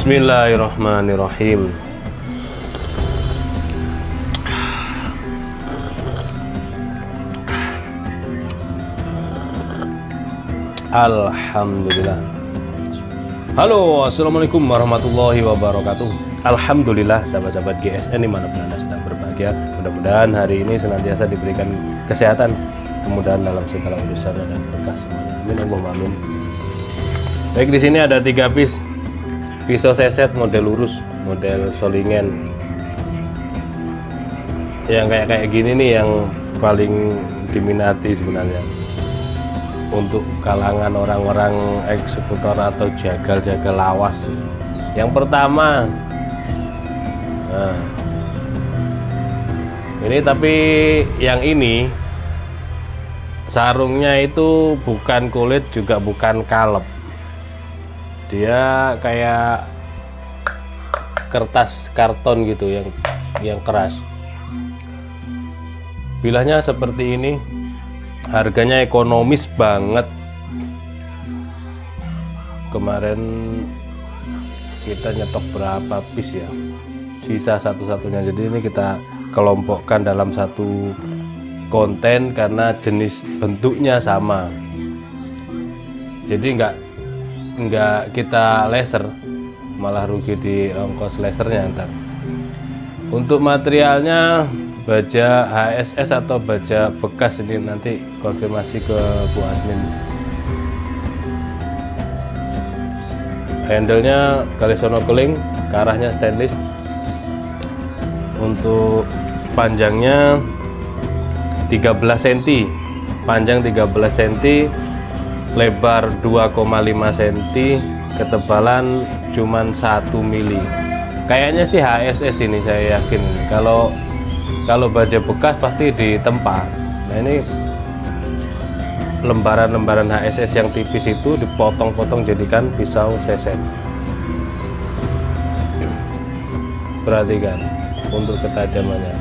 Bismillahirrahmanirrahim. Alhamdulillah. Halo, assalamualaikum warahmatullahi wabarakatuh. Alhamdulillah, sahabat-sahabat GSN dimanapun Anda sedang berbahagia. Mudah-mudahan hari ini senantiasa diberikan kesehatan, kemudahan dalam segala urusan dan berkah semuanya. Amin Allahumma amin. Baik, di sini ada 3 pisau seset model lurus, model solingen. Yang kayak gini nih yang paling diminati sebenarnya untuk kalangan orang-orang eksekutor atau jagal-jagal lawas. Yang pertama, nah, ini tapi yang ini sarungnya itu bukan kulit juga bukan kalep, dia kayak kertas karton gitu yang keras. Bilahnya seperti ini. Harganya ekonomis banget. Kemarin kita nyetok berapa piece ya, sisa satu-satunya. Jadi ini kita kelompokkan dalam satu konten karena jenis bentuknya sama. Jadi nggak kita laser, malah rugi di ongkos lasernya ntar. Untuk materialnya baja HSS atau baja bekas, ini nanti konfirmasi ke Bu admin. Handle-nya Galesono keling, ke arahnya stainless. Untuk panjangnya 13 cm, panjang 13 cm, lebar 2,5 cm, ketebalan cuman 1 mili. Kayaknya sih HSS ini, saya yakin. Kalau baja bekas pasti ditempa. Nah, ini lembaran-lembaran HSS yang tipis itu dipotong-potong jadikan pisau seset. Perhatikan untuk ketajamannya.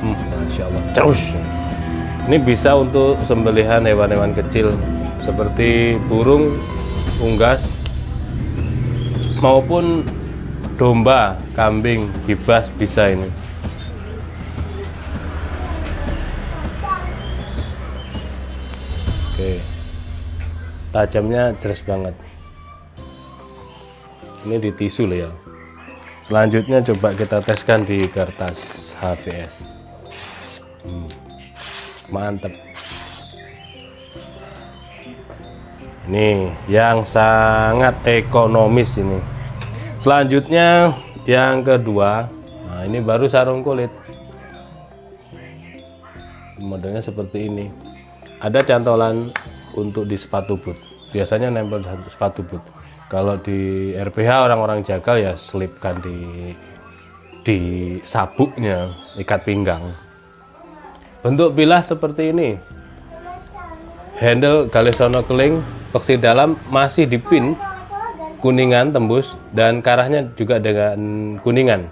Masya Allah. Terus ini bisa untuk sembelihan hewan-hewan kecil seperti burung, unggas, maupun domba, kambing, gibas bisa ini. Oke, tajamnya jelas banget. Ini di tisu loh ya. Selanjutnya coba kita teskan di kertas HVS. Mantep. Ini yang sangat ekonomis ini. Selanjutnya yang kedua, nah ini baru sarung kulit. Modelnya seperti ini. Ada cantolan untuk di sepatu boot, biasanya nempel di sepatu boot. Kalau di RPH orang-orang jagal ya selipkan di sabuknya, ikat pinggang. Bentuk bilah seperti ini. Handle Galesono keling, peksi dalam masih dipin kuningan tembus dan karahnya juga dengan kuningan.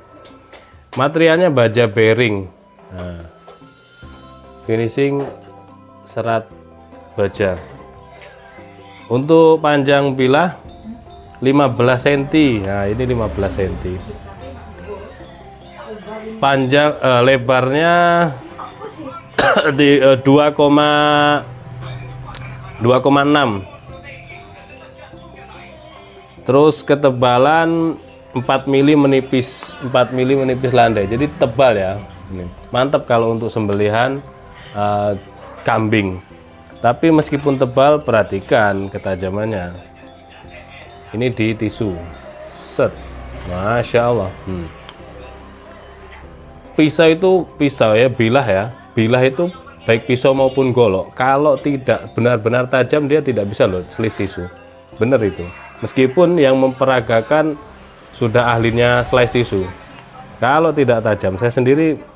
Materialnya baja bearing. Nah, finishing serat baja. Untuk panjang bilah 15 cm. Nah, ini 15 cm. Panjang lebarnya di 2,6. Terus ketebalan 4 mili menipis, 4 mili menipis landai. Jadi tebal ya. Ini mantap kalau untuk sembelihan kambing. Tapi meskipun tebal, perhatikan ketajamannya. Ini di tisu. Set. Masya Allah. Pisau itu pisau ya, bilah ya. Bilah itu baik pisau maupun golok. Kalau tidak benar-benar tajam, dia tidak bisa loh slice tisu. Bener itu. Meskipun yang memperagakan sudah ahlinya slice tisu. Kalau tidak tajam, saya sendiri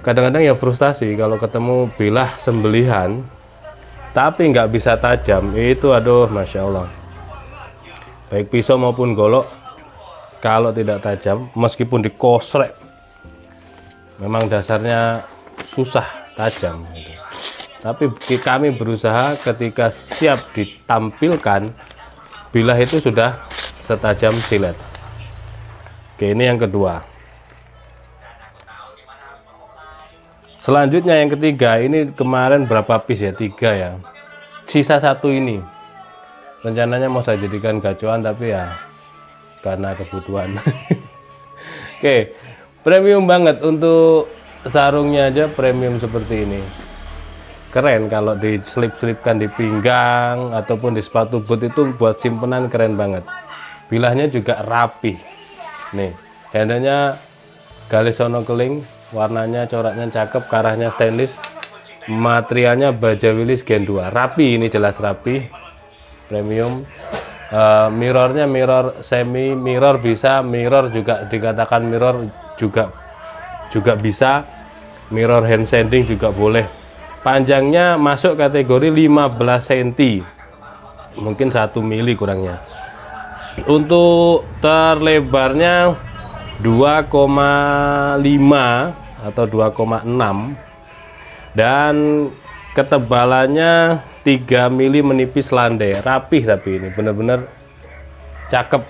kadang-kadang ya frustasi kalau ketemu bilah sembelihan tapi nggak bisa tajam, itu aduh Masya Allah. Baik pisau maupun golok kalau tidak tajam, meskipun dikosrek memang dasarnya susah tajam gitu. Tapi kami berusaha ketika siap ditampilkan, bilah itu sudah setajam silet. Oke, ini yang kedua. Selanjutnya yang ketiga, ini kemarin berapa piece ya? 3 ya. Sisa 1 ini. Rencananya mau saya jadikan gacuan tapi ya karena kebutuhan. Oke, premium banget untuk sarungnya aja, premium seperti ini. Keren kalau diselip-selipkan di pinggang ataupun di sepatu boot, itu buat simpenan keren banget. Bilahnya juga rapi. Nih, handlenya Galisono keling, warnanya coraknya cakep, karahnya stainless, materialnya baja Willys Gen 2. Rapi, ini jelas rapi, premium. Mirrornya mirror semi mirror bisa, mirror juga dikatakan mirror juga bisa, mirror hand sanding juga boleh. Panjangnya masuk kategori 15 cm, mungkin 1 mili kurangnya. Untuk terlebarnya 2,5 atau 2,6 dan ketebalannya 3 mili menipis landai, rapih, tapi ini benar-benar cakep.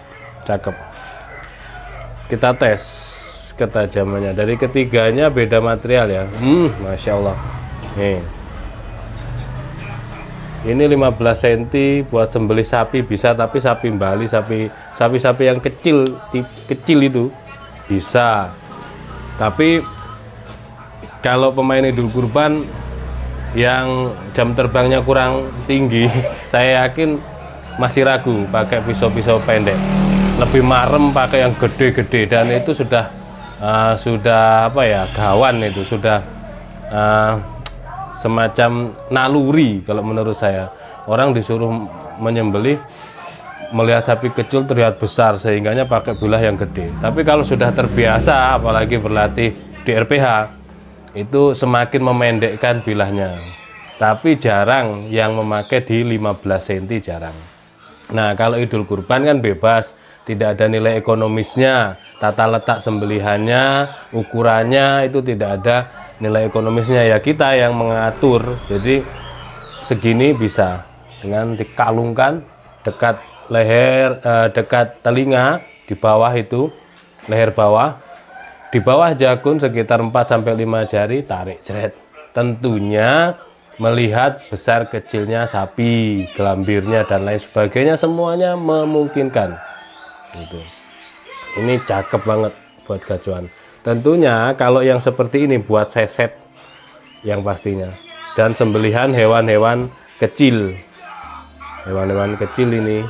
Kita tes ketajamannya. Dari ketiganya beda material ya. Masya Allah. Nih, ini 15 cm buat sembelih sapi bisa, tapi sapi Bali, sapi yang kecil itu bisa. Tapi kalau pemain Idul Kurban yang jam terbangnya kurang tinggi, saya yakin masih ragu pakai pisau-pisau pendek. Lebih marem pakai yang gede-gede, dan itu sudah apa ya, gawan, itu sudah semacam naluri kalau menurut saya. Orang disuruh menyembelih, melihat sapi kecil terlihat besar, sehingganya pakai bilah yang gede. Tapi kalau sudah terbiasa, apalagi berlatih di RPH, itu semakin memendekkan bilahnya. Tapi jarang yang memakai di 15 cm, jarang. Nah, kalau Idul Kurban kan bebas, tidak ada nilai ekonomisnya, tata letak sembelihannya, ukurannya itu tidak ada nilai ekonomisnya, ya kita yang mengatur. Jadi segini bisa dengan dikalungkan dekat leher, dekat telinga, di bawah itu leher bawah. Di bawah jakun sekitar 4-5 jari, tarik jeret. Tentunya melihat besar kecilnya sapi, gelambirnya dan lain sebagainya, semuanya memungkinkan. Gitu. Ini cakep banget buat gacuan. Tentunya kalau yang seperti ini buat seset yang pastinya. Dan sembelihan hewan-hewan kecil. Hewan-hewan kecil ini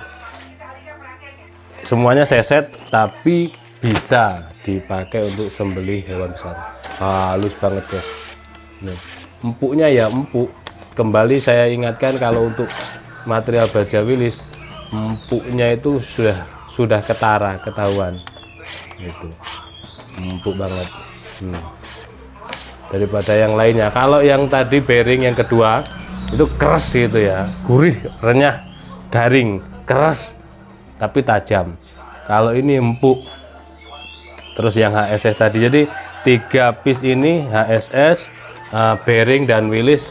semuanya seset, tapi bisa dipakai untuk sembelih hewan besar. Halus banget guys. Nih, empuknya ya empuk. Kembali saya ingatkan, kalau untuk material baja Willys, empuknya itu sudah ketara, ketahuan. Itu empuk banget. Daripada yang lainnya. Kalau yang tadi bearing yang kedua itu keras gitu ya, gurih, renyah, garing, keras tapi tajam. Kalau ini empuk. Terus yang HSS tadi, jadi 3 piece ini HSS, bearing dan Willys,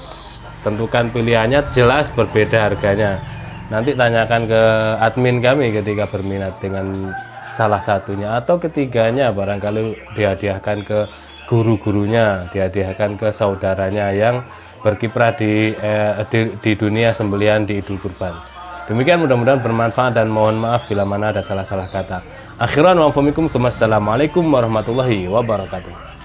tentukan pilihannya, jelas berbeda harganya. Nanti tanyakan ke admin kami ketika berminat dengan salah satunya atau ketiganya, barangkali dihadiahkan ke guru-gurunya, dihadiahkan ke saudaranya yang berkiprah di dunia sembelihan di Idul Kurban. Demikian, mudah-mudahan bermanfaat dan mohon maaf bila mana ada salah-salah kata. Akhiran wa assalamualaikum warahmatullahi wabarakatuh.